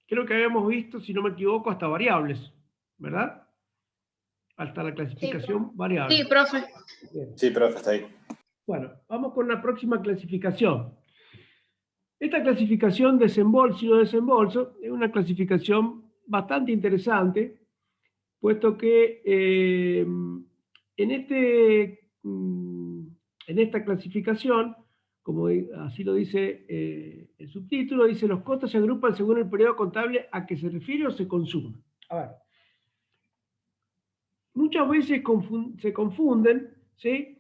creo que habíamos visto, si no me equivoco, hasta variables, ¿verdad? Hasta la Sí, clasificación sí, variable. profe. Bien. Sí, profe, está ahí. Bueno, vamos con la próxima clasificación. Esta clasificación desembolso y no desembolso es una clasificación bastante interesante, puesto que en esta clasificación, como así lo dice el subtítulo, dice los costos se agrupan según el periodo contable a que se refiere o se consume. A ver, muchas veces se confunden, ¿sí?,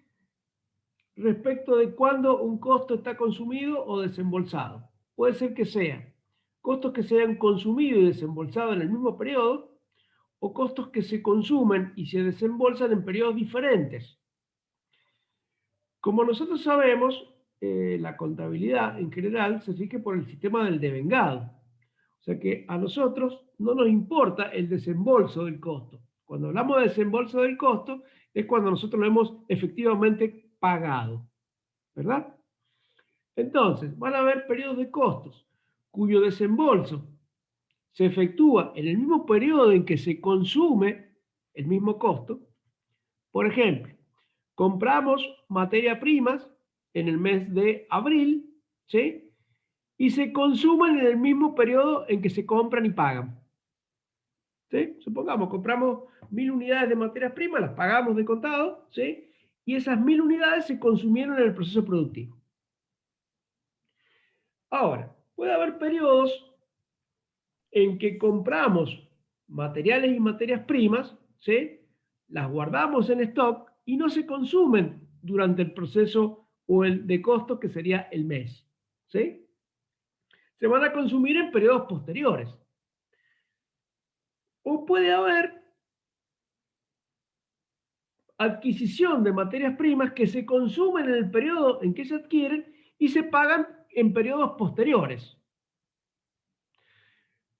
respecto de cuándo un costo está consumido o desembolsado. Puede ser que sean costos que se hayan consumido y desembolsado en el mismo periodo, o costos que se consumen y se desembolsan en periodos diferentes. Como nosotros sabemos, la contabilidad en general se rige por el sistema del devengado. O sea que a nosotros no nos importa el desembolso del costo. Cuando hablamos de desembolso del costo, es cuando nosotros lo hemos efectivamente pagado, ¿verdad? Entonces, van a haber periodos de costos cuyo desembolso se efectúa en el mismo periodo en que se consume el mismo costo. Por ejemplo, compramos materia primas en el mes de abril, ¿sí?, y se consumen en el mismo periodo en que se compran y pagan. ¿Sí? Supongamos, compramos 1000 unidades de materias primas, las pagamos de contado, ¿sí?, y esas 1000 unidades se consumieron en el proceso productivo. Ahora, puede haber periodos en que compramos materiales y materias primas, ¿sí?, las guardamos en stock y no se consumen durante el proceso o el de costo que sería el mes, ¿sí? Se van a consumir en periodos posteriores. O puede haber adquisición de materias primas que se consumen en el periodo en que se adquieren y se pagan en periodos posteriores.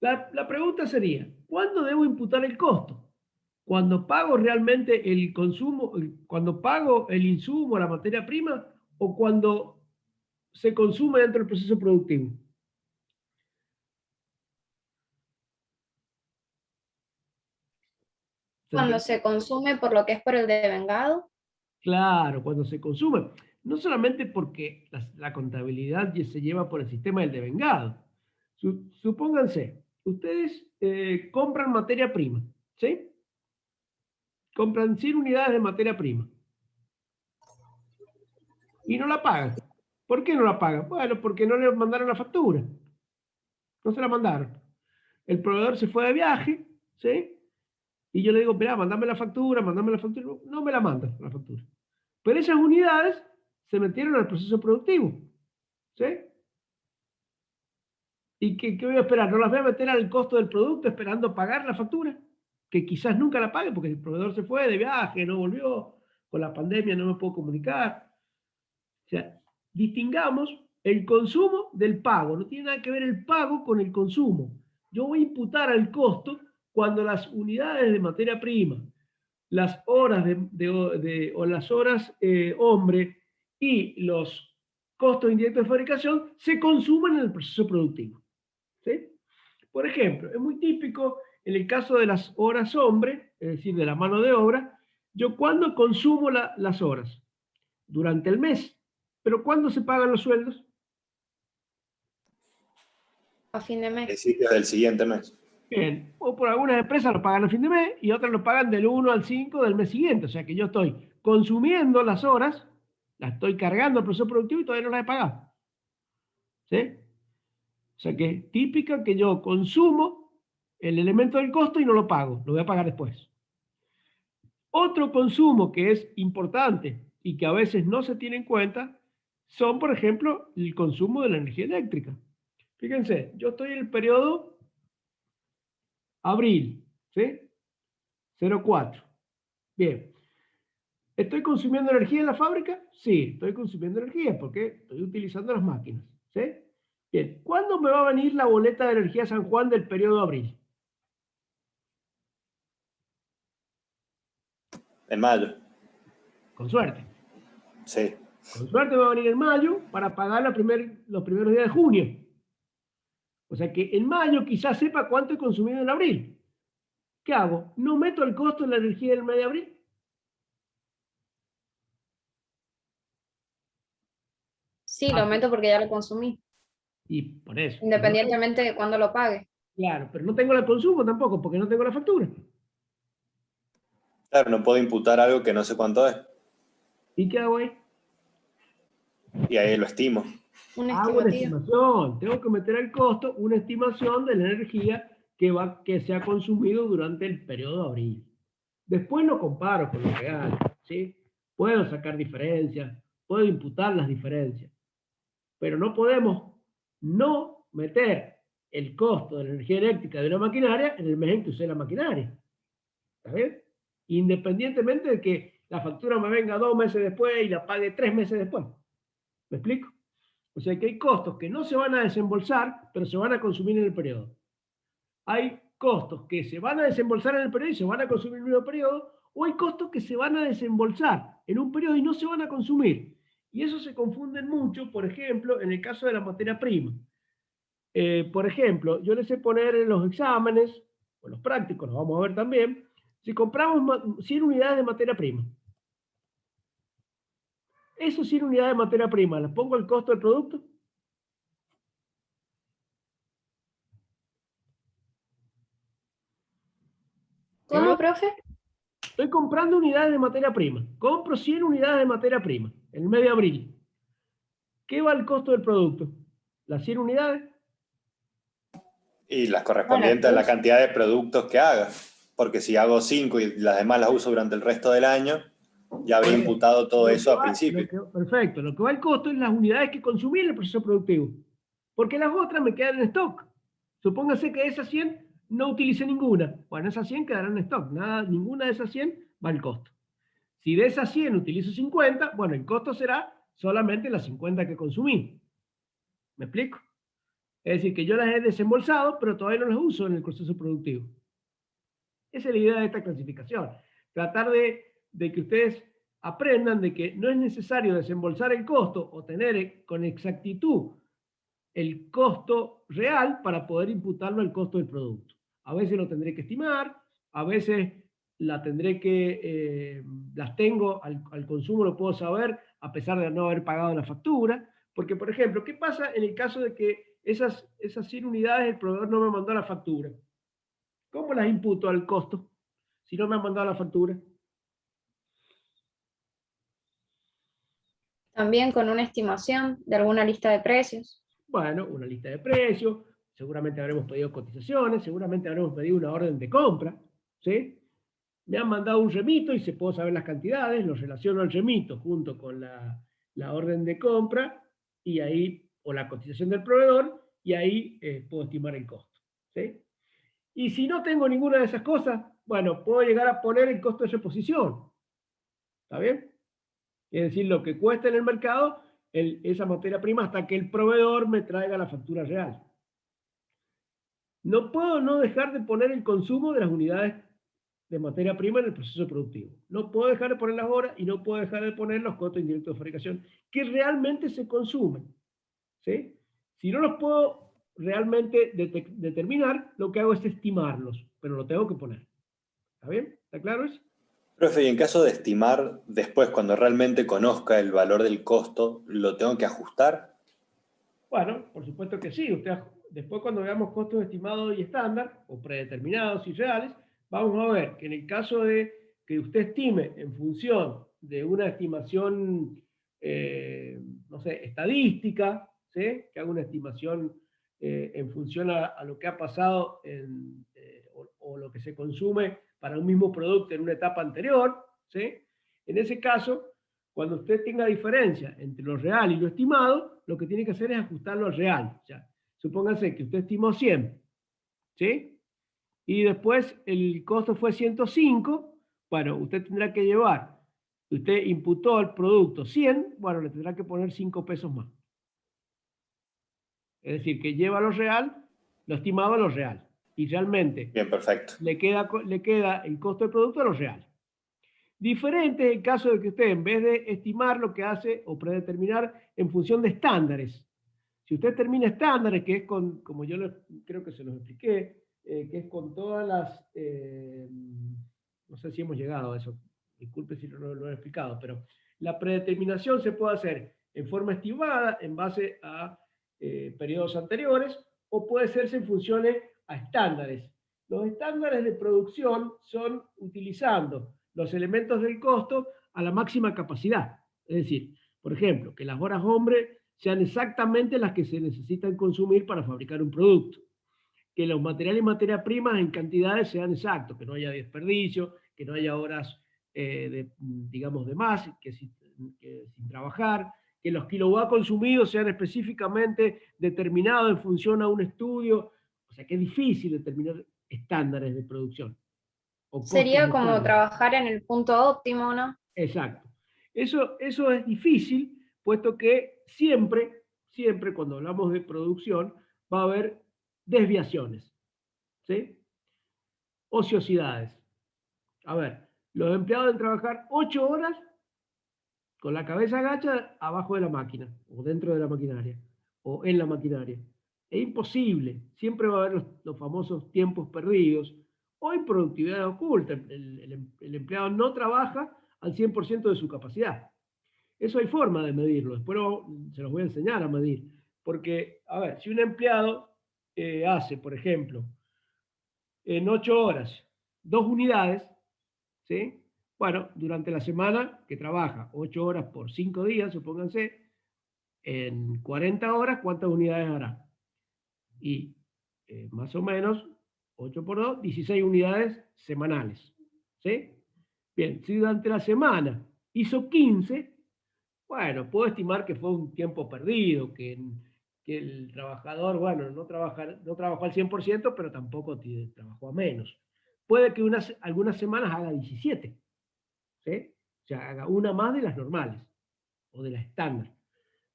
La pregunta sería, ¿cuándo debo imputar el costo? ¿Cuando pago realmente el consumo, cuando pago el insumo, la materia prima, o cuando se consume dentro del proceso productivo? Cuando se consume por lo que es por el devengado. Claro, cuando se consume. No solamente porque la contabilidad se lleva por el sistema del devengado. Supónganse, ustedes compran materia prima, ¿sí? Compran 100 unidades de materia prima y no la pagan. ¿Por qué no la pagan? Bueno, porque no le mandaron la factura. No se la mandaron. El proveedor se fue de viaje, ¿sí? Y yo le digo, mira, mandame la factura, mandame la factura. No me la mandan la factura. Pero esas unidades se metieron al proceso productivo, ¿sí? ¿Y qué voy a esperar? ¿No las voy a meter al costo del producto esperando pagar la factura? Que quizás nunca la pague porque el proveedor se fue de viaje, no volvió, con la pandemia no me puedo comunicar. O sea, distingamos el consumo del pago. No tiene nada que ver el pago con el consumo. Yo voy a imputar al costo cuando las unidades de materia prima, las horas o las horas hombre y los costos indirectos de fabricación se consumen en el proceso productivo, ¿sí? Por ejemplo, es muy típico en el caso de las horas hombre, es decir, de la mano de obra, yo cuando consumo las horas, durante el mes, pero ¿cuándo se pagan los sueldos? A fin de mes. Principios del siguiente mes. Bien, o por algunas empresas lo pagan a fin de mes y otras lo pagan del 1 al 5 del mes siguiente, o sea que yo estoy consumiendo las horas, las estoy cargando al proceso productivo y todavía no las he pagado, ¿sí? O sea que es típica que yo consumo el elemento del costo y no lo pago, lo voy a pagar después. Otro consumo que es importante y que a veces no se tiene en cuenta son, por ejemplo, el consumo de la energía eléctrica. Fíjense, yo estoy en el periodo abril, ¿sí? 04. Bien. ¿Estoy consumiendo energía en la fábrica? Sí, estoy consumiendo energía porque estoy utilizando las máquinas, ¿sí? Bien. ¿Cuándo me va a venir la boleta de energía San Juan del periodo abril? En mayo. Con suerte. Sí. Con suerte me va a venir en mayo para pagar los primeros días de junio. O sea que en mayo quizás sepa cuánto he consumido en abril. ¿Qué hago? ¿No meto el costo de la energía del mes de abril? Sí, lo meto porque ya lo consumí, Y por eso. independientemente de cuándo lo pague. Claro, pero no tengo el consumo tampoco, porque no tengo la factura. Claro, no puedo imputar algo que no sé cuánto es. ¿Y qué hago ahí? Y ahí lo estimo. Una Hago una estimativa. estimación. Tengo que meter al costo una estimación de la energía que se ha consumido durante el periodo de abril. Después lo comparo con lo real, ¿sí? Puedo sacar diferencias, puedo imputar las diferencias, pero no podemos no meter el costo de la energía eléctrica de una maquinaria en el mes en que usé la maquinaria. ¿Está bien? Independientemente de que la factura me venga 2 meses después y la pague 3 meses después. ¿Me explico? O sea que hay costos que no se van a desembolsar, pero se van a consumir en el periodo. Hay costos que se van a desembolsar en el periodo y se van a consumir en el mismo periodo, o hay costos que se van a desembolsar en un periodo y no se van a consumir. Y eso se confunden mucho, por ejemplo, en el caso de la materia prima. Por ejemplo, yo les sé poner en los exámenes, o los prácticos, los vamos a ver también, si compramos 100 unidades de materia prima. Esos 100 unidades de materia prima, ¿las pongo al costo del producto? ¿De ¿Cómo, verdad? profe? Estoy comprando unidades de materia prima. Compro 100 unidades de materia prima en el mes de abril. ¿Qué va el costo del producto? ¿Las 100 unidades? Y las Bueno, correspondientes a la cantidad de productos que haga. Porque si hago 5 y las demás las uso durante el resto del año, ya habría imputado todo eso a principio. Perfecto. Lo que va el costo es las unidades que consumí en el proceso productivo. Porque las otras me quedan en stock. Supóngase que de esas 100 no utilicé ninguna. Bueno, esas 100 quedarán en stock. Ninguna de esas 100 va al costo. Si de esas 100 utilizo 50, bueno, el costo será solamente las 50 que consumí. ¿Me explico? Es decir, que yo las he desembolsado, pero todavía no las uso en el proceso productivo. Esa es la idea de esta clasificación. Tratar de que ustedes aprendan de que no es necesario desembolsar el costo o tener con exactitud el costo real para poder imputarlo al costo del producto. A veces lo tendré que estimar, a veces la tendré que, las tengo al consumo, lo puedo saber a pesar de no haber pagado la factura. Porque, por ejemplo, ¿qué pasa en el caso de que esas 100 unidades el proveedor no me mandó la factura? ¿Cómo las imputo al costo si no me han mandado la factura? también con una estimación de alguna lista de precios. Bueno, una lista de precios, seguramente habremos pedido cotizaciones, seguramente habremos pedido una orden de compra, ¿sí? Me han mandado un remito y se puedo saber las cantidades, lo relaciono al remito junto con la orden de compra y ahí, o la cotización del proveedor, y ahí puedo estimar el costo, ¿sí? Y si no tengo ninguna de esas cosas, bueno, puedo llegar a poner el costo de reposición, ¿está bien? Es decir, lo que cuesta en el mercado esa materia prima hasta que el proveedor me traiga la factura real. No puedo no dejar de poner el consumo de las unidades de materia prima en el proceso productivo. No puedo dejar de poner las horas y no puedo dejar de poner los costos indirectos de fabricación que realmente se consumen. ¿Sí? Si no los puedo realmente determinar, lo que hago es estimarlos, pero lo tengo que poner. ¿Está bien? ¿Está claro eso? Profe, y en caso de estimar después, cuando realmente conozca el valor del costo, ¿lo tengo que ajustar? Bueno, por supuesto que sí. Después cuando veamos costos estimados y estándar, o predeterminados y reales, vamos a ver que en el caso de que usted estime en función de una estimación, no sé, estadística, ¿sí? Que haga una estimación en función a lo que ha pasado o lo que se consume para un mismo producto en una etapa anterior, ¿sí? En ese caso, cuando usted tenga diferencia entre lo real y lo estimado, lo que tiene que hacer es ajustarlo al real. O sea, supóngase que usted estimó 100, ¿sí? Y después el costo fue 105, bueno, usted tendrá que llevar, usted imputó al producto 100, bueno, le tendrá que poner 5 pesos más. Es decir, que lleva lo real, lo estimado a lo real. Y realmente Bien, perfecto. le queda el costo del producto a lo real. Diferente es el caso de que usted, en vez de estimar, lo que hace o predeterminar en función de estándares. Si usted termina estándares, que es con, como yo creo que se los expliqué, que es con todas las, no sé si hemos llegado a eso, disculpe si no lo he explicado, pero la predeterminación se puede hacer en forma estimada en base a periodos anteriores o puede hacerse en funciones a estándares. Los estándares de producción son utilizando los elementos del costo a la máxima capacidad. Es decir, por ejemplo, que las horas hombre sean exactamente las que se necesitan consumir para fabricar un producto. Que los materiales y materias primas en cantidades sean exactos, que no haya desperdicio, que no haya horas, digamos, de más, que sin trabajar, que los kilowatts consumidos sean específicamente determinados en función a un estudio. O sea, que es difícil determinar estándares de producción. O Sería como estándares. trabajar en el punto óptimo, ¿no? Exacto. Eso es difícil, puesto que siempre cuando hablamos de producción, va a haber desviaciones, ¿sí? Ociosidades. A ver, los empleados deben trabajar 8 horas con la cabeza agacha abajo de la máquina, o dentro de la maquinaria, o en la maquinaria. Es imposible. Siempre va a haber los famosos tiempos perdidos, o improductividad oculta. El empleado no trabaja al 100% de su capacidad. Eso hay forma de medirlo. Después se los voy a enseñar a medir. Porque, a ver, si un empleado hace, por ejemplo, en 8 horas, 2 unidades, ¿sí? Bueno, durante la semana que trabaja 8 horas por 5 días, supónganse, en 40 horas, ¿cuántas unidades hará? Y más o menos 8 por 2, 16 unidades semanales, ¿sí? Bien, si durante la semana hizo 15, bueno, puedo estimar que fue un tiempo perdido, que el trabajador, bueno, no trabajó al 100%, pero tampoco trabajó a menos. Puede que algunas semanas haga 17, ¿sí? O sea, haga una más de las normales o de las estándar.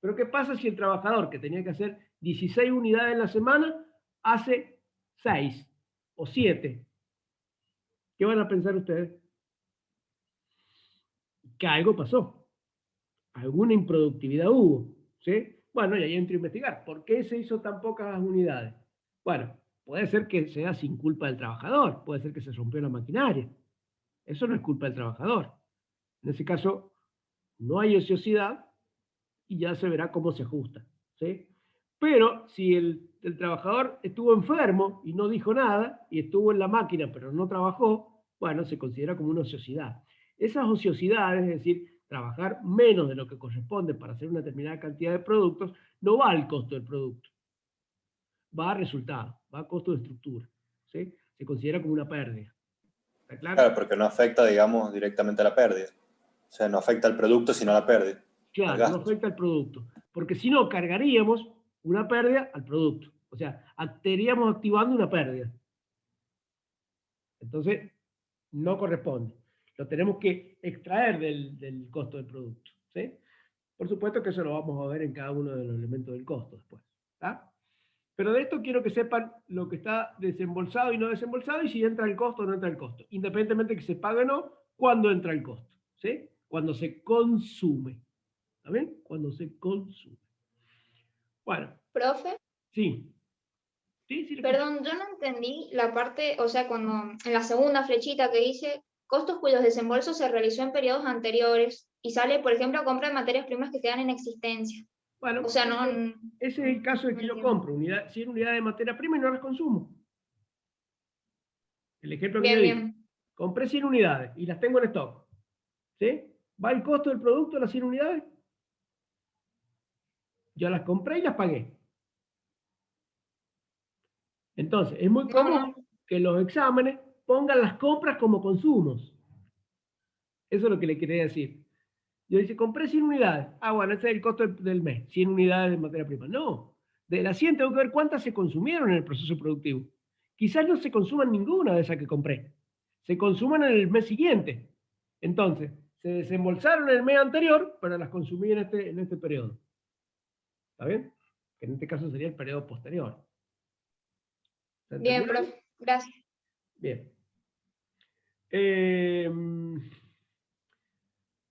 Pero ¿qué pasa si el trabajador que tenía que hacer 16 unidades en la semana hace 6 o 7? ¿Qué van a pensar ustedes? Que algo pasó, alguna improductividad hubo, ¿sí? Bueno, y ahí entro a investigar. ¿Por qué se hizo tan pocas unidades? Bueno, puede ser que sea sin culpa del trabajador, puede ser que se rompió la maquinaria. Eso no es culpa del trabajador. En ese caso, no hay ociosidad y ya se verá cómo se ajusta, ¿sí? Pero si el trabajador estuvo enfermo y no dijo nada, y estuvo en la máquina pero no trabajó, bueno, se considera como una ociosidad. Esas ociosidades, es decir, trabajar menos de lo que corresponde para hacer una determinada cantidad de productos, no va al costo del producto, va a resultado, va a costo de estructura, ¿sí? Se considera como una pérdida. ¿Está claro? Claro, porque no afecta, digamos, directamente a la pérdida. O sea, no afecta al producto, sino a la pérdida. Claro, no afecta al producto, porque si no, cargaríamos una pérdida al producto. O sea, estaríamos activando una pérdida. Entonces, no corresponde. Lo tenemos que extraer del costo del producto, ¿sí? Por supuesto que eso lo vamos a ver en cada uno de los elementos del costo después, ¿está? Pero de esto quiero que sepan lo que está desembolsado y no desembolsado y si entra el costo o no entra el costo. Independientemente de que se pague o no, cuando entra el costo, ¿sí? Cuando se consume. ¿Está bien? Cuando se consume. Bueno, Profe, sí. Sí, sí, lo escucho. perdón, yo no entendí la parte, o sea, cuando en la segunda flechita que dice costos cuyos desembolsos se realizó en periodos anteriores y sale, por ejemplo, compra de materias primas que quedan en existencia. O Bueno, sea, ese es el caso de no que yo entiendo. compro 100 unidades de materia prima y no las consumo. El ejemplo que yo Bien, di. bien. Compré 100 unidades y las tengo en stock. ¿Sí? ¿Va el costo del producto de las 100 unidades? Yo las compré y las pagué. Entonces, es muy No, común no. que los exámenes pongan las compras como consumos. Eso es lo que le quería decir. Yo dice, compré 100 unidades. Ah, bueno, ese es el costo del mes, 100 unidades de materia prima. No, de las 100 tengo que ver cuántas se consumieron en el proceso productivo. Quizás no se consuman ninguna de esas que compré. Se consuman en el mes siguiente. Entonces, se desembolsaron en el mes anterior, pero las consumí en este periodo. ¿Está bien? Que en este caso sería el periodo posterior. ¿Se Bien, entendió? profe. Gracias. Bien. Eh,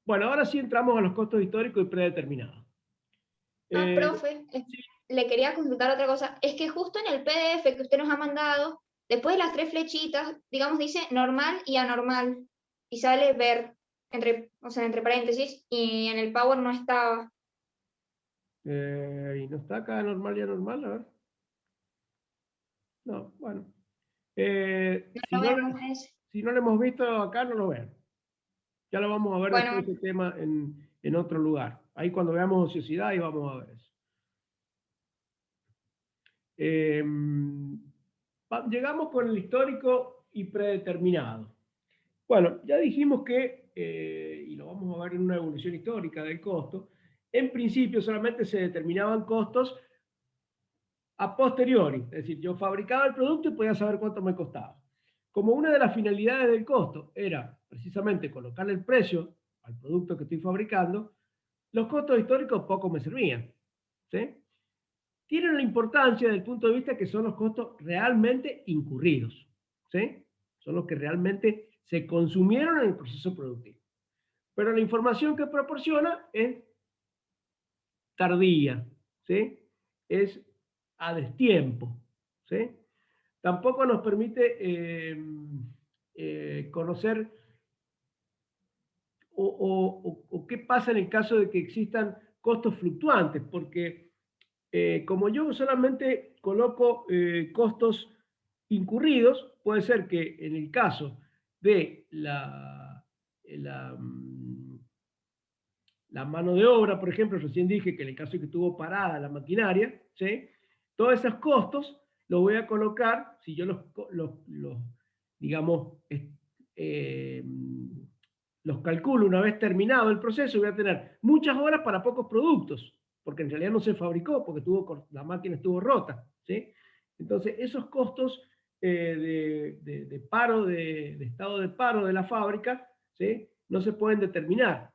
bueno, ahora sí entramos a los costos históricos y predeterminados. Ah, Eh, profe, sí, le quería consultar otra cosa. Es que justo en el PDF que usted nos ha mandado, después de las 3 flechitas, digamos, dice normal y anormal. Y sale ver, o sea, entre paréntesis, y en el Power no estaba. Y no está acá normal y anormal, a ver. No, bueno. No lo vemos ese. Si no lo hemos visto acá, no lo vean. Ya lo vamos a ver Bueno, después ese tema en otro lugar. Ahí cuando veamos ociosidad, ahí vamos a ver eso. Llegamos con el histórico y predeterminado. Bueno, ya dijimos que, y lo vamos a ver en una evolución histórica del costo, en principio solamente se determinaban costos a posteriori, es decir, yo fabricaba el producto y podía saber cuánto me costaba. Como una de las finalidades del costo era precisamente colocarle el precio al producto que estoy fabricando, los costos históricos poco me servían. ¿Sí? Tienen la importancia desde el punto de vista que son los costos realmente incurridos. ¿Sí? Son los que realmente se consumieron en el proceso productivo. Pero la información que proporciona es tardía, ¿sí? Es a destiempo, ¿sí? Tampoco nos permite conocer o qué pasa en el caso de que existan costos fluctuantes, porque como yo solamente coloco costos incurridos, puede ser que en el caso de la mano de obra, por ejemplo, recién dije que en el caso de que estuvo parada la maquinaria, ¿sí? Todos esos costos los voy a colocar, si yo digamos, eh, los calculo una vez terminado el proceso, voy a tener muchas horas para pocos productos, porque en realidad no se fabricó, porque la máquina estuvo rota, ¿sí? Entonces, esos costos de paro, de estado de paro de la fábrica, ¿sí? No se pueden determinar,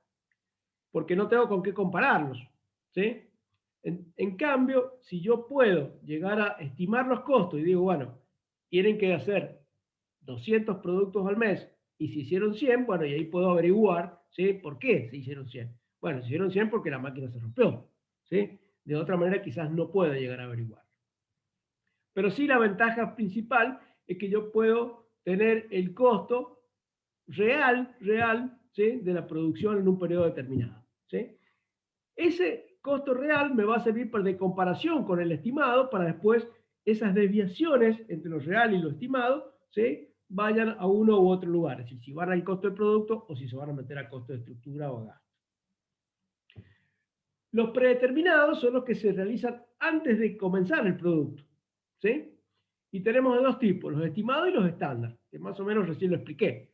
porque no tengo con qué compararlos, ¿sí? En cambio, si yo puedo llegar a estimar los costos y digo, bueno, tienen que hacer 200 productos al mes y se hicieron 100, bueno, y ahí puedo averiguar, ¿sí? ¿Por qué se hicieron 100? Bueno, se hicieron 100 porque la máquina se rompió, ¿sí? De otra manera quizás no puedo llegar a averiguar. Pero sí la ventaja principal es que yo puedo tener el costo real, ¿sí? De la producción en un periodo determinado, ¿sí? Ese costo real me va a servir de comparación con el estimado para después esas desviaciones entre lo real y lo estimado, ¿sí? Vayan a uno u otro lugar, es decir, si van al costo del producto o si se van a meter a costo de estructura o a gasto. Los predeterminados son los que se realizan antes de comenzar el producto, ¿sí? Y tenemos de dos tipos, los estimados y los estándar, que más o menos recién lo expliqué.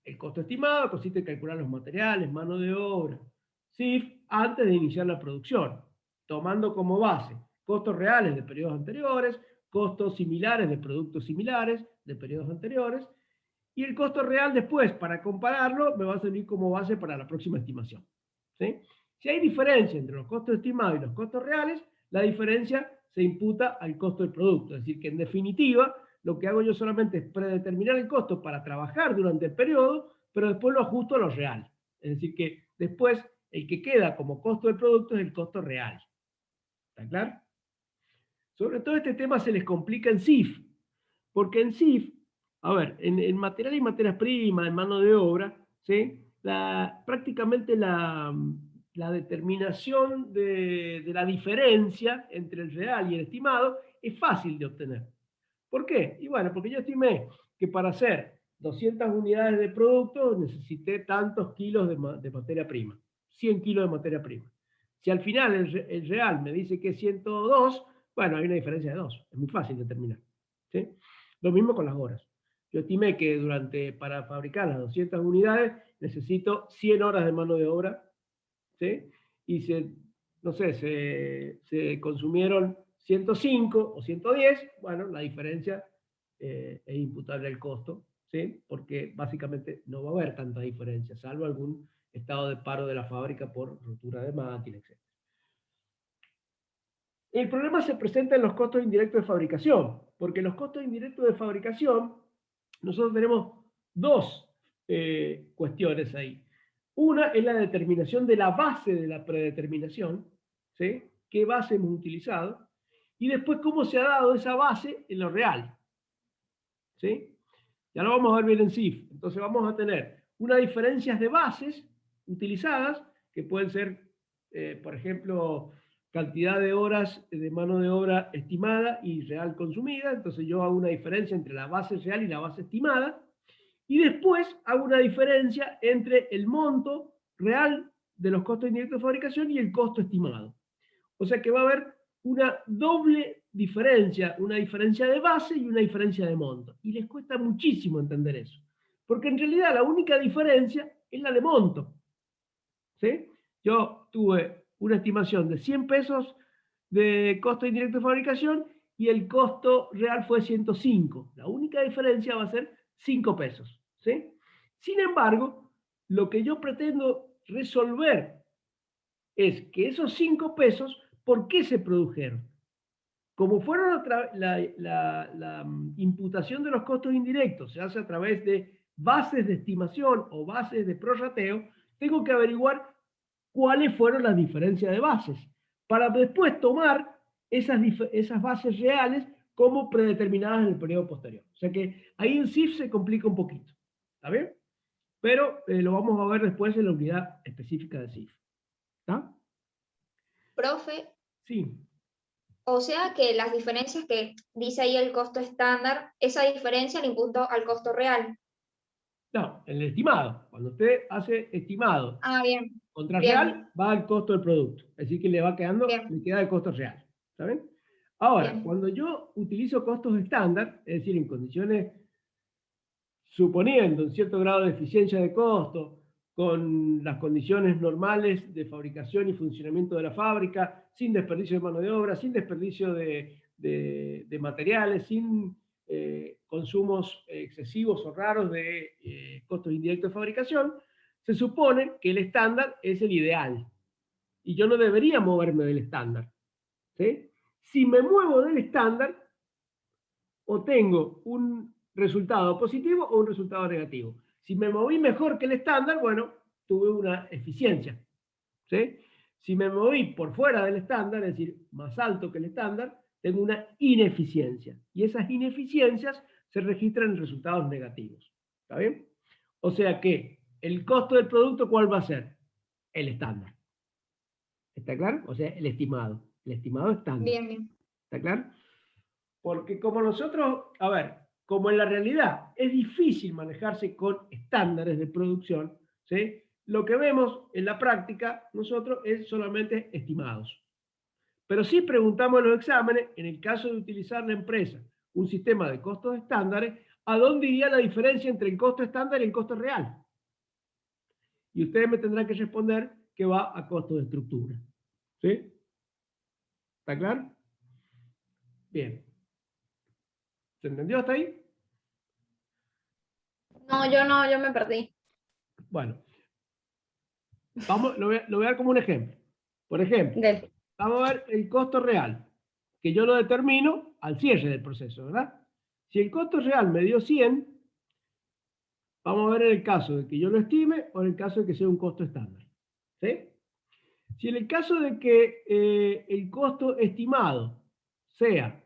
El costo estimado consiste en calcular los materiales, mano de obra, CIF, antes de iniciar la producción, tomando como base costos reales de periodos anteriores, costos similares de productos similares de periodos anteriores, y el costo real después, para compararlo, me va a servir como base para la próxima estimación. ¿Sí? Si hay diferencia entre los costos estimados y los costos reales, la diferencia se imputa al costo del producto. Es decir, que en definitiva, lo que hago yo solamente es predeterminar el costo para trabajar durante el periodo, pero después lo ajusto a lo real. Es decir, que después el que queda como costo del producto es el costo real. ¿Está claro? Sobre todo este tema se les complica en CIF, porque en CIF, a ver, en material y materias primas, en mano de obra, ¿sí? Prácticamente la determinación de la diferencia entre el real y el estimado es fácil de obtener. ¿Por qué? Y bueno, porque yo estimé que para hacer 200 unidades de producto necesité tantos kilos de materia prima, 100 kilos de materia prima. Si al final el real me dice que es 102, bueno, hay una diferencia de 2, es muy fácil determinar. ¿Sí? Lo mismo con las horas. Yo estimé que para fabricar las 200 unidades necesito 100 horas de mano de obra, ¿sí? Y no sé, se consumieron 105 o 110, bueno, la diferencia es imputable al costo, ¿sí? Porque básicamente no va a haber tanta diferencia, salvo algún estado de paro de la fábrica por rotura de máquina, etc. El problema se presenta en los costos indirectos de fabricación, porque los costos indirectos de fabricación, nosotros tenemos dos cuestiones ahí. Una es la determinación de la base de la predeterminación, ¿sí? qué base hemos utilizado, y después cómo se ha dado esa base en lo real. ¿Sí? Ya lo vamos a ver bien en SIF. Entonces vamos a tener unas diferencias de bases utilizadas, que pueden ser, por ejemplo, cantidad de horas de mano de obra estimada y real consumida. Entonces yo hago una diferencia entre la base real y la base estimada. Y después hago una diferencia entre el monto real de los costos indirectos de fabricación y el costo estimado. O sea que va a haber una doble diferencia, una diferencia de base y una diferencia de monto. Y les cuesta muchísimo entender eso. Porque en realidad la única diferencia es la de monto. ¿Sí? Yo tuve una estimación de 100 pesos de costo indirecto de fabricación y el costo real fue 105. La única diferencia va a ser 5 pesos. ¿Sí? Sin embargo, lo que yo pretendo resolver es que esos 5 pesos, ¿por qué se produjeron? Como fueron la imputación de los costos indirectos, se hace a través de bases de estimación o bases de prorrateo, tengo que averiguar cuáles fueron las diferencias de bases, para después tomar esas bases reales como predeterminadas en el periodo posterior. O sea que ahí en SIF se complica un poquito. ¿Está bien? Pero lo vamos a ver después en la unidad específica de SIF. ¿Está? Profe, Sí. o sea que las diferencias que dice ahí el costo estándar, esa diferencia la imputo al costo real. No, el estimado. Cuando usted hace estimado Ah, bien, contra bien, real, va al costo del producto. Es decir, que le va quedando, bien, le queda el costo real. ¿Saben? Ahora, bien. cuando yo utilizo costos estándar, es decir, en condiciones suponiendo un cierto grado de eficiencia de costo, con las condiciones normales de fabricación y funcionamiento de la fábrica, sin desperdicio de mano de obra, sin desperdicio de materiales, sin consumos excesivos o raros de costos indirectos de fabricación, se supone que el estándar es el ideal. Y yo no debería moverme del estándar. ¿Sí? Si me muevo del estándar, o tengo un resultado positivo o un resultado negativo. Si me moví mejor que el estándar, bueno, tuve una eficiencia. ¿Sí? Si me moví por fuera del estándar, es decir, más alto que el estándar, tengo una ineficiencia. Y esas ineficiencias se registran en resultados negativos. ¿Está bien? O sea que el costo del producto, ¿cuál va a ser? El estándar. ¿Está claro? O sea, el estimado. El estimado estándar. Bien, bien. ¿Está claro? Porque como nosotros, a ver, como en la realidad es difícil manejarse con estándares de producción, ¿sí? Lo que vemos en la práctica nosotros es solamente estimados. Pero sí preguntamos en los exámenes, en el caso de utilizar la empresa un sistema de costos estándares, ¿a dónde iría la diferencia entre el costo estándar y el costo real? Y ustedes me tendrán que responder que va a costo de estructura. ¿Sí? ¿Está claro? Bien. ¿Se entendió hasta ahí? No, yo me perdí. Bueno, vamos, lo voy a dar como un ejemplo. Por ejemplo, Del. vamos a ver el costo real, que yo lo determino al cierre del proceso, ¿verdad? Si el costo real me dio 100, vamos a ver en el caso de que yo lo estime o en el caso de que sea un costo estándar. ¿Sí? Si en el caso de que el costo estimado sea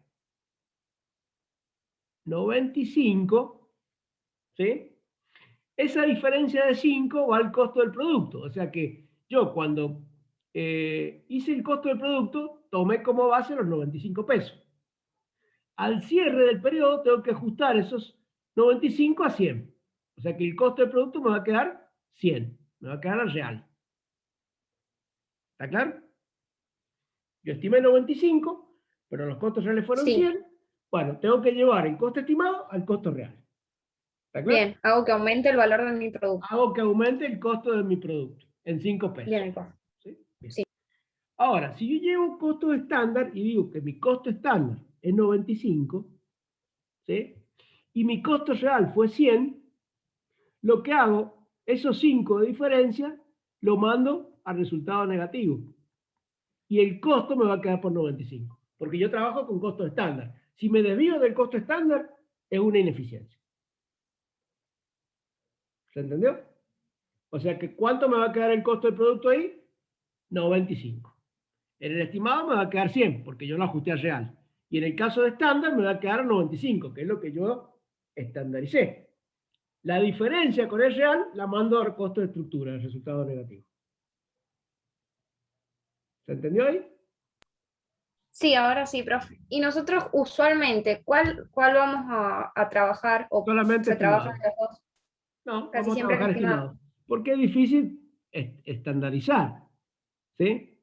95, ¿sí? Esa diferencia de 5 va al costo del producto. O sea que yo cuando hice el costo del producto, tomé como base los 95 pesos. Al cierre del periodo tengo que ajustar esos 95 a 100. O sea que el costo del producto me va a quedar 100. Me va a quedar al real. ¿Está claro? Yo estimé 95, pero los costos reales fueron Sí, 100. Bueno, tengo que llevar el costo estimado al costo real. ¿Está claro? bien, hago que aumente el valor de mi producto. Hago que aumente el costo de mi producto en 5 pesos. Bien, el costo. ¿Sí? Bien. Sí. Ahora, si yo llevo costo estándar y digo que mi costo estándar es 95, ¿sí? Y mi costo real fue 100, lo que hago, esos 5 de diferencia, lo mando al resultado negativo. Y el costo me va a quedar por 95, porque yo trabajo con costo estándar. Si me desvío del costo estándar, es una ineficiencia. ¿Se entendió? O sea que, ¿cuánto me va a quedar el costo del producto ahí? 95. En el estimado me va a quedar 100, porque yo lo ajusté al real. Y en el caso de estándar me va a quedar 95, que es lo que yo estandaricé. La diferencia con el real la mando al costo de estructura, el resultado negativo. ¿Se entendió ahí? Sí, ahora sí, profe. Y nosotros usualmente, ¿cuál vamos a trabajar o Solamente se trabajan estimado. los dos? No, Casi vamos a siempre el trabajar estimado. estimado. Porque es difícil estandarizar. ¿Sí?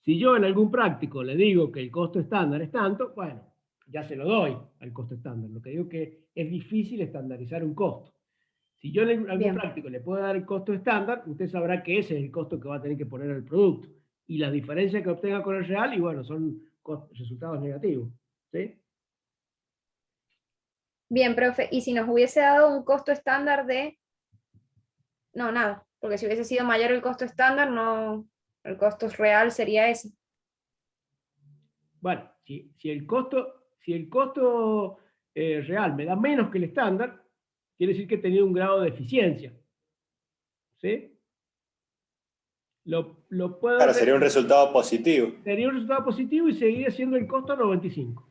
Si yo en algún práctico le digo que el costo estándar es tanto, bueno, ya se lo doy al costo estándar. Lo que digo es que es difícil estandarizar un costo. Si yo en algún Bien. práctico le puedo dar el costo estándar, usted sabrá que ese es el costo que va a tener que poner al producto. Y las diferencias que obtenga con el real, y bueno, son resultados negativos. ¿Sí? Bien, profe. Y si nos hubiese dado un costo estándar de... No, nada. Porque si hubiese sido mayor el costo estándar, no, el costo real sería ese. Bueno, si el costo real me da menos que el estándar, quiere decir que he tenido un grado de eficiencia. ¿Sí? Lo puedo Claro, sería un resultado positivo. Sería un resultado positivo y seguiría siendo el costo 95.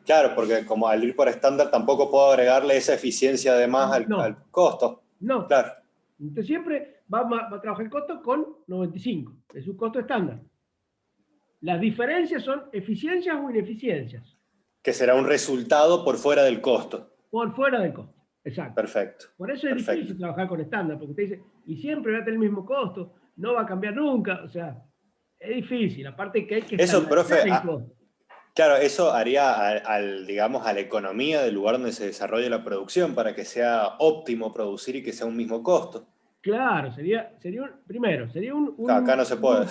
Claro, porque como al ir por estándar tampoco puedo agregarle esa eficiencia además No, al costo. no. Claro, Usted siempre va a trabajar el costo con 95. Es un costo estándar. Las diferencias son eficiencias o ineficiencias. que será un resultado por fuera del costo. Por fuera del costo. Exacto. Perfecto. Por eso es Perfecto. difícil trabajar con estándar, porque usted dice, y siempre va a tener el mismo costo, no va a cambiar nunca. O sea, es difícil. Aparte que hay que Eso, estandarizar profe, el costo. claro, eso haría digamos, a la economía del lugar donde se desarrolle la producción para que sea óptimo producir y que sea un mismo costo. Claro, sería primero, sería Claro, acá no se puede.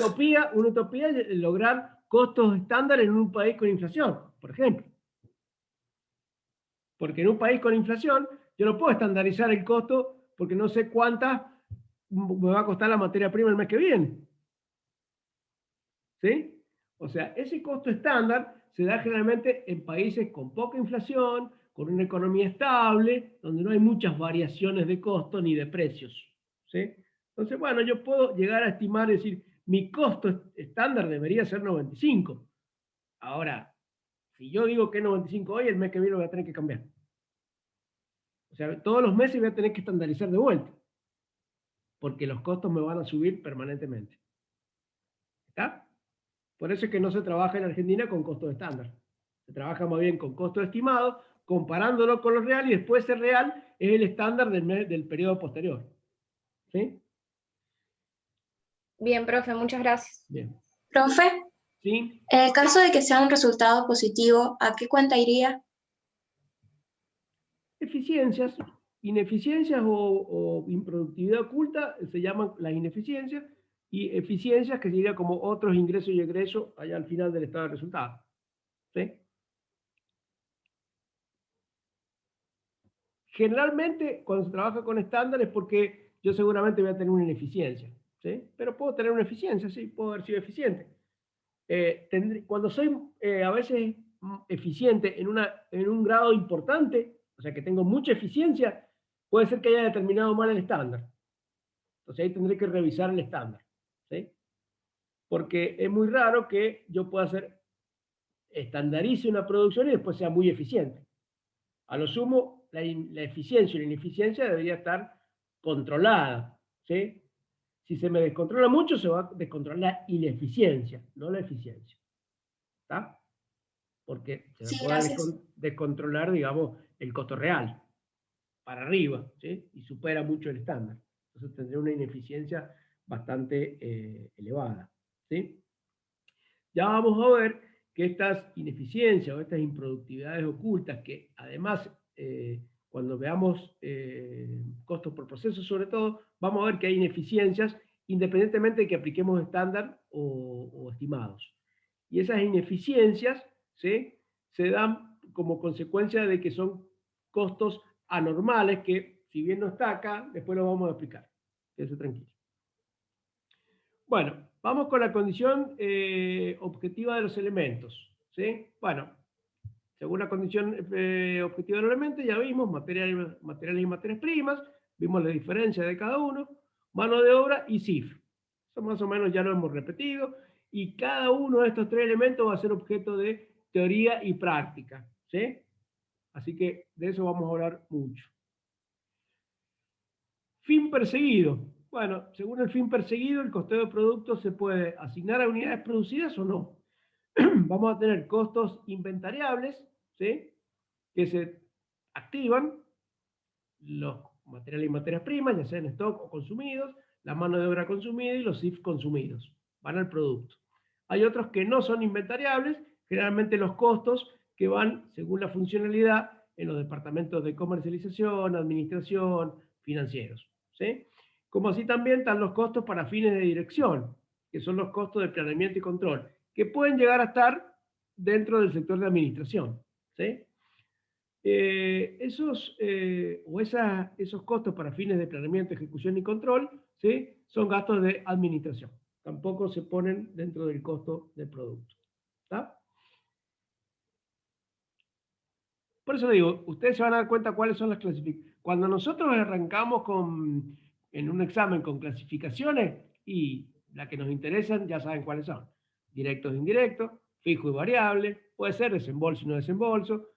una utopía lograr costos estándar en un país con inflación, por ejemplo. Porque en un país con inflación, yo no puedo estandarizar el costo porque no sé cuánta me va a costar la materia prima el mes que viene. ¿Sí? O sea, ese costo estándar se da generalmente en países con poca inflación, con una economía estable, donde no hay muchas variaciones de costo ni de precios. ¿Sí? Entonces, bueno, yo puedo llegar a estimar, decir, mi costo estándar debería ser 95. Ahora, si yo digo que es 95 hoy, el mes que viene lo voy a tener que cambiar. O sea, todos los meses voy a tener que estandarizar de vuelta, porque los costos me van a subir permanentemente. ¿Está? Por eso es que no se trabaja en Argentina con costo estándar. Se trabaja más bien con costo estimado, comparándolo con lo real, y después ese real es el estándar del periodo posterior. ¿Sí? Bien, profe, muchas gracias. Bien. Profe, ¿Sí? en el caso de que sea un resultado positivo, ¿a qué cuenta iría? Eficiencias, ineficiencias o improductividad oculta se llaman las ineficiencias, y eficiencias que sería como otros ingresos y egresos allá al final del estado de resultado. ¿Sí? Generalmente, cuando se trabaja con estándar es porque yo seguramente voy a tener una ineficiencia. ¿Sí? Pero puedo tener una eficiencia, sí, puedo haber sido eficiente. Cuando soy a veces eficiente en un grado importante, o sea que tengo mucha eficiencia, puede ser que haya determinado mal el estándar. Entonces ahí tendré que revisar el estándar. ¿Sí? Porque es muy raro que yo pueda estandarice una producción y después sea muy eficiente. A lo sumo, la eficiencia y la ineficiencia debería estar controlada. ¿Sí? Si se me descontrola mucho, se va a descontrolar la ineficiencia, no la eficiencia. ¿Está? Porque se me Sí, puede gracias. descontrolar, digamos, el costo real para arriba, ¿sí? Y supera mucho el estándar. Entonces tendría una ineficiencia bastante elevada, ¿sí? Ya vamos a ver que estas ineficiencias o estas improductividades ocultas, que además, cuando veamos costos por proceso sobre todo, vamos a ver que hay ineficiencias independientemente de que apliquemos estándar o estimados. Y esas ineficiencias, ¿sí?, se dan como consecuencia de que son costos anormales que, si bien no está acá, después lo vamos a explicar. Quédese tranquilo. Bueno, vamos con la condición objetiva de los elementos. ¿Sí? Bueno, según la condición objetiva de los elementos, ya vimos materiales y materias primas, vimos la diferencia de cada uno, mano de obra y CIF. Eso más o menos ya lo hemos repetido. y cada uno de estos 3 elementos va a ser objeto de teoría y práctica, ¿sí? Así que de eso vamos a hablar mucho. Fin perseguido. Bueno, según el fin perseguido, el costeo de productos se puede asignar a unidades producidas o no. Vamos a tener costos inventariables, ¿sí? Que se activan, los materiales y materias primas, ya sea en stock o consumidos, la mano de obra consumida y los IF consumidos. Van al producto. Hay otros que no son inventariables, generalmente los costos que van, según la funcionalidad, en los departamentos de comercialización, administración, financieros, ¿sí? Como así también están los costos para fines de dirección, que son los costos de planeamiento y control, que pueden llegar a estar dentro del sector de administración, ¿sí? Esos costos para fines de planeamiento, ejecución y control, ¿sí? Son gastos de administración. Tampoco se ponen dentro del costo del producto. ¿Está? Por eso digo, ustedes se van a dar cuenta cuáles son las clasificaciones. Cuando nosotros arrancamos en un examen con clasificaciones, y las que nos interesan ya saben cuáles son. Directos e indirectos, fijo y variable, puede ser desembolso y no desembolso,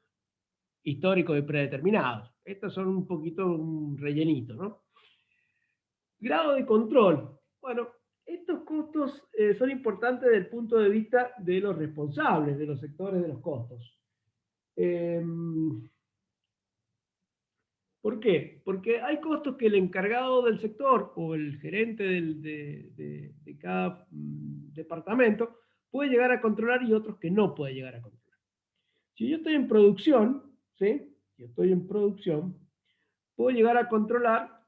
históricos y predeterminados. Estos son un poquito un rellenito, ¿no? Grado de control. Bueno, estos costos son importantes desde el punto de vista de los responsables de los sectores de los costos. ¿Por qué? Porque hay costos que el encargado del sector o el gerente de cada departamento puede llegar a controlar y otros que no puede llegar a controlar. Si yo estoy en producción, ¿sí? Si estoy en producción, puedo llegar a controlar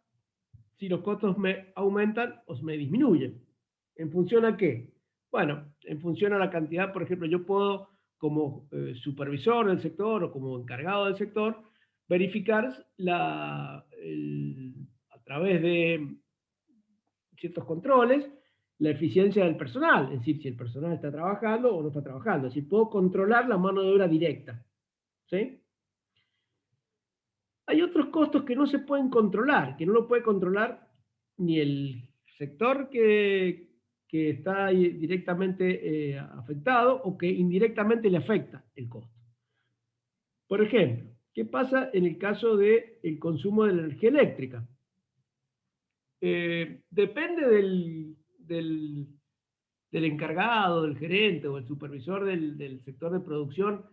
si los costos me aumentan o me disminuyen. ¿En función a qué? Bueno, en función a la cantidad, por ejemplo, yo puedo, como supervisor del sector o como encargado del sector, verificar a través de ciertos controles la eficiencia del personal, es decir, si el personal está trabajando o no está trabajando, es decir, puedo controlar la mano de obra directa, ¿sí? Hay otros costos que no se pueden controlar, que no lo puede controlar ni el sector que está directamente afectado o que indirectamente le afecta el costo. Por ejemplo, ¿qué pasa en el caso del consumo de la energía eléctrica? Depende del encargado, del gerente o el supervisor del sector de producción,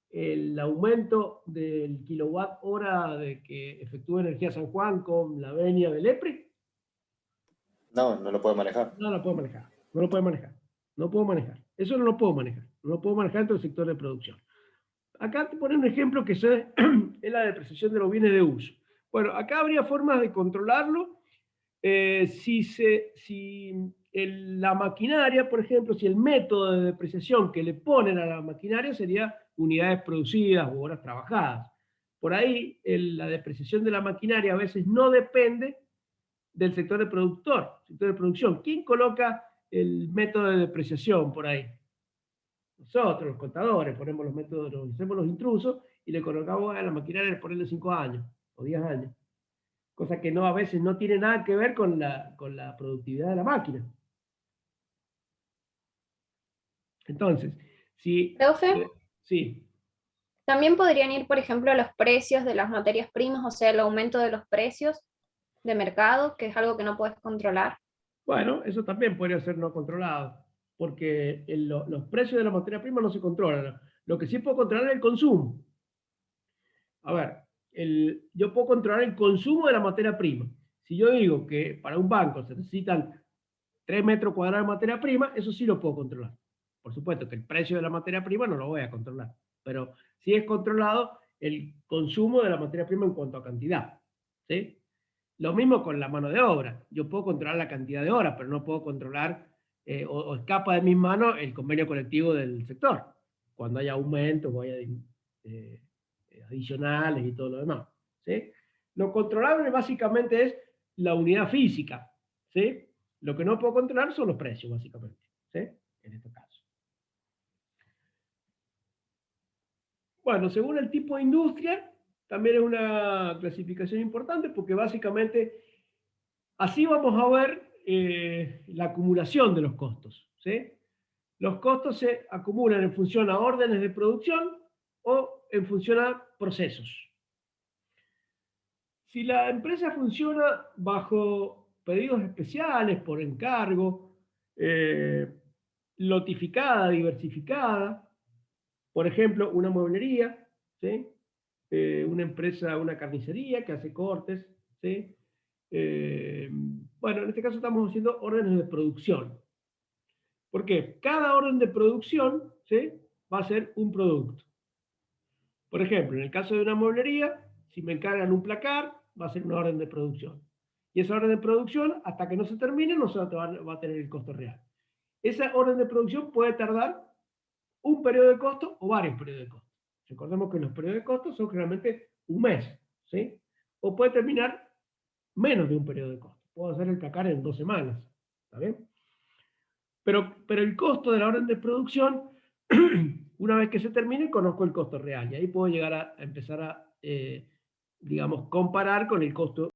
el aumento del kilowatt hora de que efectúa Energía San Juan con la venia del EPRI. No, no lo puede manejar. No lo puedo manejar, no lo puede manejar, no puedo manejar. Eso no lo puedo manejar, no lo puedo manejar dentro del sector de producción. Acá te pone un ejemplo que es la depreciación de los bienes de uso. Bueno, acá habría formas de controlarlo la maquinaria, por ejemplo, si el método de depreciación que le ponen a la maquinaria sería unidades producidas u horas trabajadas. Por ahí la depreciación de la maquinaria a veces no depende del sector de producción. ¿Quién coloca el método de depreciación por ahí? Nosotros, los contadores, ponemos los métodos, hacemos los intrusos y le colocamos a la maquinaria ponerle 5 años o 10 años. Cosa que a veces no tiene nada que ver con la productividad de la máquina. Entonces, si... Profe, sí. también podrían ir, por ejemplo, los precios de las materias primas, o sea, el aumento de los precios de mercado, que es algo que no puedes controlar. Bueno, eso también podría ser no controlado, porque los precios de la materia prima no se controlan. Lo que sí puedo controlar es el consumo. A ver, yo puedo controlar el consumo de la materia prima. Si yo digo que para un banco se necesitan 3 metros cuadrados de materia prima, eso sí lo puedo controlar. Por supuesto que el precio de la materia prima no lo voy a controlar, pero sí es controlado el consumo de la materia prima en cuanto a cantidad, ¿sí? Lo mismo con la mano de obra. Yo puedo controlar la cantidad de horas, pero no puedo controlar o escapa de mis manos el convenio colectivo del sector, cuando haya aumentos o haya adicionales y todo lo demás, ¿sí? Lo controlable básicamente es la unidad física, ¿sí? Lo que no puedo controlar son los precios, básicamente, ¿sí? En este caso. Bueno, según el tipo de industria, también es una clasificación importante porque básicamente así vamos a ver la acumulación de los costos, ¿sí? Los costos se acumulan en función a órdenes de producción o en función a procesos. Si la empresa funciona bajo pedidos especiales, por encargo, lotificada, diversificada, por ejemplo, una mueblería, ¿sí? Una empresa, una carnicería que hace cortes, ¿sí? Bueno, en este caso estamos haciendo órdenes de producción. ¿Por qué? Cada orden de producción, ¿sí? Va a ser un producto. Por ejemplo, en el caso de una mueblería, si me encargan un placar, va a ser una orden de producción. Y esa orden de producción, hasta que no se termine, no se va a tener el costo real. Esa orden de producción puede tardar un periodo de costo o varios periodos de costo. Recordemos que los periodos de costo son generalmente un mes, ¿sí? O puede terminar menos de un periodo de costo. Puedo hacer el placar en 2 semanas, ¿está bien? Pero el costo de la orden de producción, una vez que se termine, conozco el costo real. Y ahí puedo llegar a empezar a, digamos, comparar con el costo